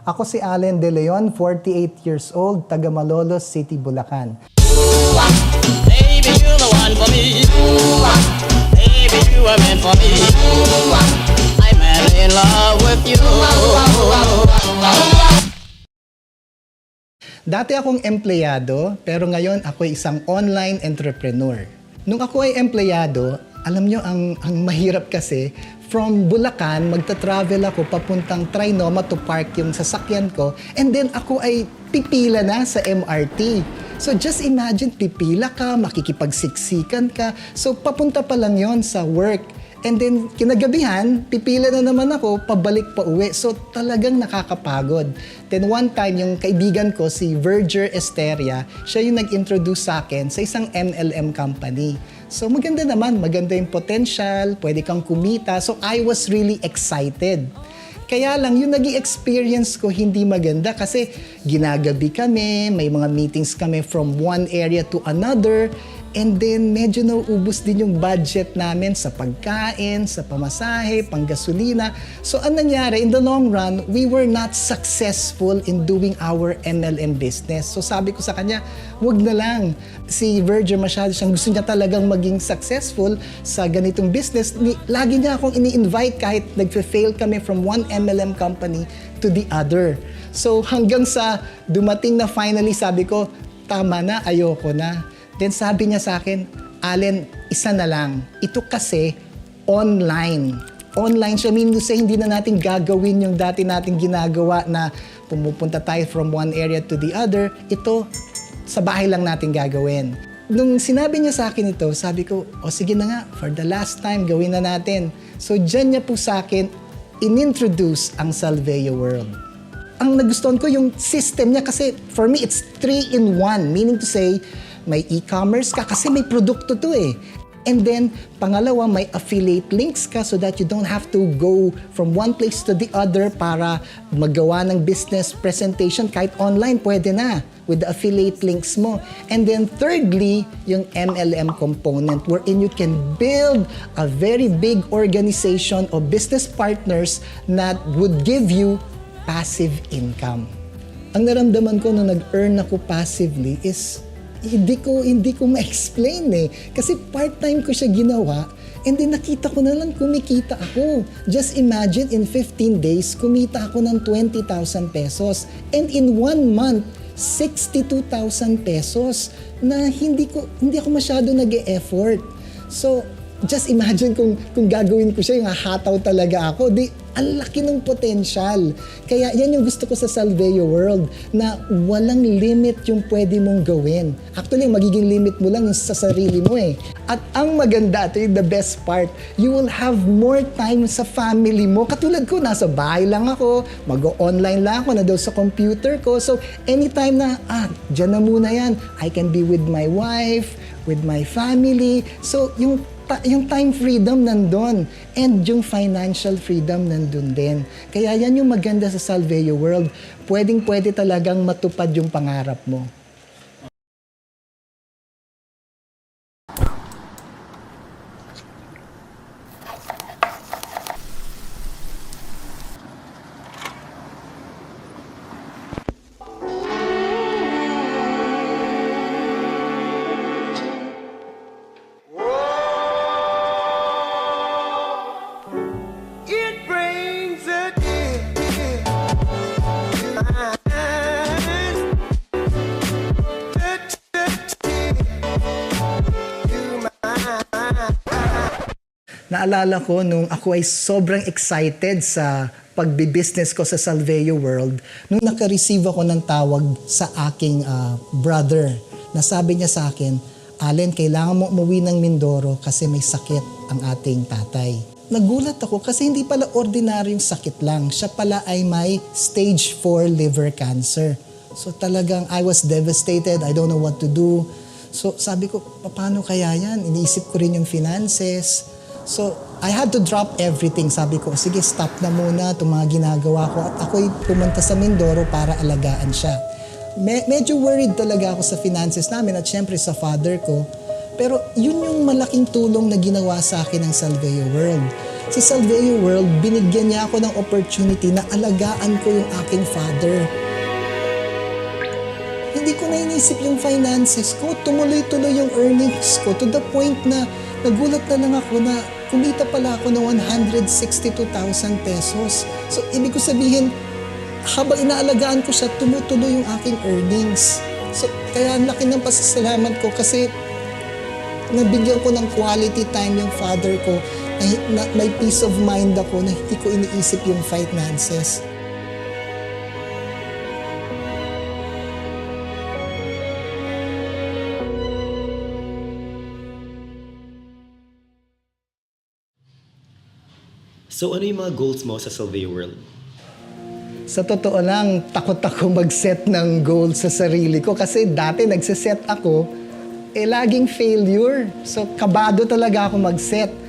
Ako si Allen De Leon, 48 years old, taga Malolos City, Bulacan. Baby, you're the one for me. Baby, you were meant for me. I'm madly in love with you. Dati akong empleyado, pero ngayon ako'y isang online entrepreneur. Nung ako ay empleyado, alam nyo, ang mahirap kasi, from Bulacan, magta-travel ako papuntang Trinoma to park yung sasakyan ko, and then ako ay pipila na sa MRT. So just imagine, pipila ka, makikipagsiksikan ka, so papunta pa lang yon sa work. And then, kinagabihan, pipila na naman ako, pabalik pa uwi. So, talagang nakakapagod. Then, one time, yung kaibigan ko, si Verger Esteria, siya yung nag-introduce sa akin sa isang MLM company. So, maganda naman, maganda yung potential, pwede kang kumita. So, I was really excited. Kaya lang, yung nag-i-experience ko hindi maganda kasi ginagabi kami, may mga meetings kami from one area to another, and then medyo nauubos din yung budget namin sa pagkain, sa pamasahe, panggasolina. So ang nangyari, in the long run, we were not successful in doing our MLM business. So sabi ko sa kanya, wag na lang. Si Virgil masyado siyang gusto niya talagang maging successful sa ganitong business. Lagi niya akong ini-invite kahit nagfe-fail kami from one MLM company to the other. So hanggang sa dumating na finally, sabi ko, tama na, ayoko na. Then sabi niya sa akin, Allen, isa na lang. Ito kasi online. Online siya, meaning say hindi na natin gagawin yung dati nating ginagawa na pumupunta tayo from one area to the other. Ito, sa bahay lang natin gagawin. Nung sinabi niya sa akin ito, sabi ko, sige na nga, for the last time, gawin na natin. So dyan niya po sa akin, inintroduce ang Salveo World. Ang nagustuhan ko yung system niya kasi for me, it's 3-in-1. Meaning to say, may e-commerce ka kasi may produkto to eh. And then, pangalawa, may affiliate links ka so that you don't have to go from one place to the other para magawa ng business presentation. Kahit online, pwede na with the affiliate links mo. And then thirdly, yung MLM component wherein you can build a very big organization of business partners that would give you passive income. Ang naramdaman ko nung nag-earn ako passively is hindi ko ma-explain eh. Kasi part-time ko siya ginawa and then nakita ko na lang kumikita ako. Just imagine, in 15 days, kumita ako ng 20,000 pesos. And in 1 month, 62,000 pesos na hindi ako masyado nag-e-effort. So, just imagine kung gagawin ko siya, yung hahataw talaga ako. Ang laki ng potential. Kaya yan yung gusto ko sa Salveo World, na walang limit yung pwede mong gawin. Actually, magiging limit mo lang yung sa sarili mo eh. At ang maganda, ito yung the best part, you will have more time sa family mo. Katulad ko, nasa bahay lang ako, mag-online lang ako, na daw sa computer ko. So, anytime na, dyan na muna yan, I can be with my wife, with my family. So, yung time freedom nandun and yung financial freedom nandun din. Kaya yan yung maganda sa Salveo World. Pwedeng-pwede talagang matupad yung pangarap mo. Naalala ko nung ako ay sobrang excited sa pagbi-business ko sa Salveo World, nung naka-receive ako ng tawag sa aking brother, na sabi niya sa akin, Allen, kailangan mo umuwi ng Mindoro kasi may sakit ang ating tatay. Nagulat ako kasi hindi pala ordinaryong sakit lang. Siya pala ay may stage 4 liver cancer. So talagang I was devastated. I don't know what to do. So sabi ko, paano kaya yan? Iniisip ko rin yung finances. So, I had to drop everything. Sabi ko, sige, stop na muna itong mga ginagawa ko. At ako'y pumunta sa Mindoro para alagaan siya. Medyo worried talaga ako sa finances namin at syempre sa father ko. Pero yun yung malaking tulong na ginawa sa akin ng Salveo World. Sa Salveo World, binigyan niya ako ng opportunity na alagaan ko yung aking father. Hindi ko na inisip yung finances ko. Tumuloy-tuloy yung earnings ko to the point na nagulat na lang ako na kumita pala ako ng 162,000 pesos. So, ibig ko sabihin, habang inaalagaan ko siya, tumutuloy yung aking earnings. So, kaya ang laki ng pasasalamat ko kasi nabigyan ko ng quality time yung father ko na may peace of mind ako na hindi ko iniisip yung finances. So ano yung mga goals mo sa Salveo World? Sa totoo lang, takot ako mag-set ng goal sa sarili ko kasi dati nagsiset ako, laging failure. So, kabado talaga ako mag-set.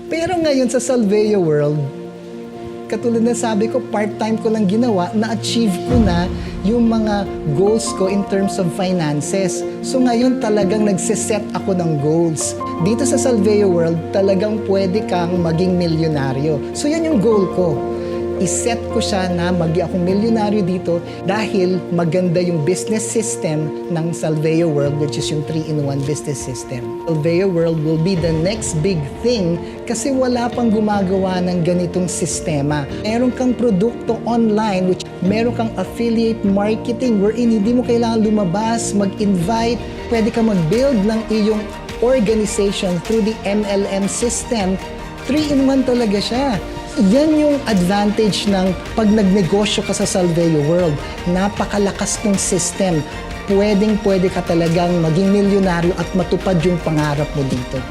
Pero ngayon sa Salveo World, katulad na sabi ko, part-time ko lang ginawa, na-achieve ko na yung mga goals ko in terms of finances. So ngayon talagang nagsiset ako ng goals. Dito sa Salveo World, talagang pwede kang maging milyonaryo. So yan yung goal ko. I-set ko siya na maging akong milyonaryo dito dahil maganda yung business system ng Salveo World, which is yung 3-in-1 business system. Salveo World will be the next big thing kasi wala pang gumagawa ng ganitong sistema. Meron kang produkto online, which meron kang affiliate marketing wherein hindi mo kailangan lumabas, mag-invite, pwede ka mag-build ng iyong organization through the MLM system. 3-in-1 talaga siya. Yan yung advantage ng pag nagnegosyo ka sa Salveo World. Napakalakas ng system. Pwedeng-pwede ka talagang maging milyonaryo at matupad yung pangarap mo dito.